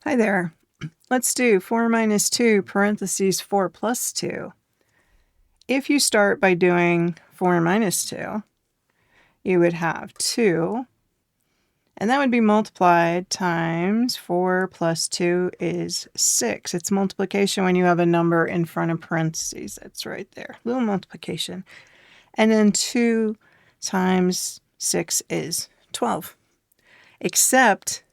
Hi there. Let's do 4 minus 2 parentheses 4 plus 2. If you start by doing 4 minus 2, you would have 2, and that would be multiplied times 4 plus 2 is 6. It's multiplication when you have a number in front of parentheses. That's right there, little multiplication. And then 2 times 6 is 12. Except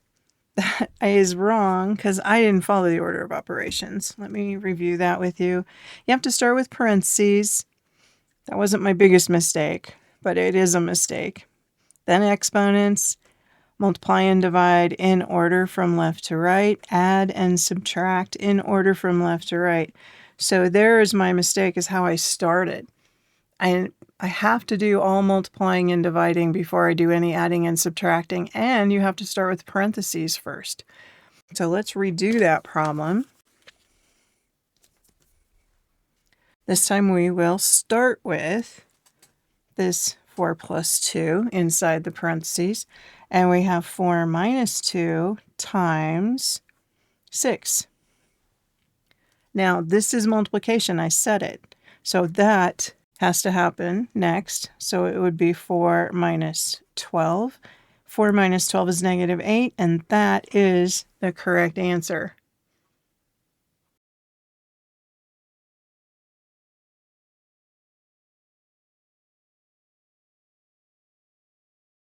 that is wrong because I didn't follow the order of operations. Let me review that with you. You have to start with parentheses. That wasn't my biggest mistake, but it is a mistake. Then exponents, multiply and divide in order from left to right, add and subtract in order from left to right. So there is my mistake, is how I started. I have to do all multiplying and dividing before I do any adding and subtracting, and you have to start with parentheses first. So let's redo that problem. This time we will start with this 4 plus 2 inside the parentheses, and we have 4 minus 2 times 6. Now this is multiplication, I said it. So that has to happen next. So it would be 4 minus 12. 4 minus 12 is -8, and that is the correct answer.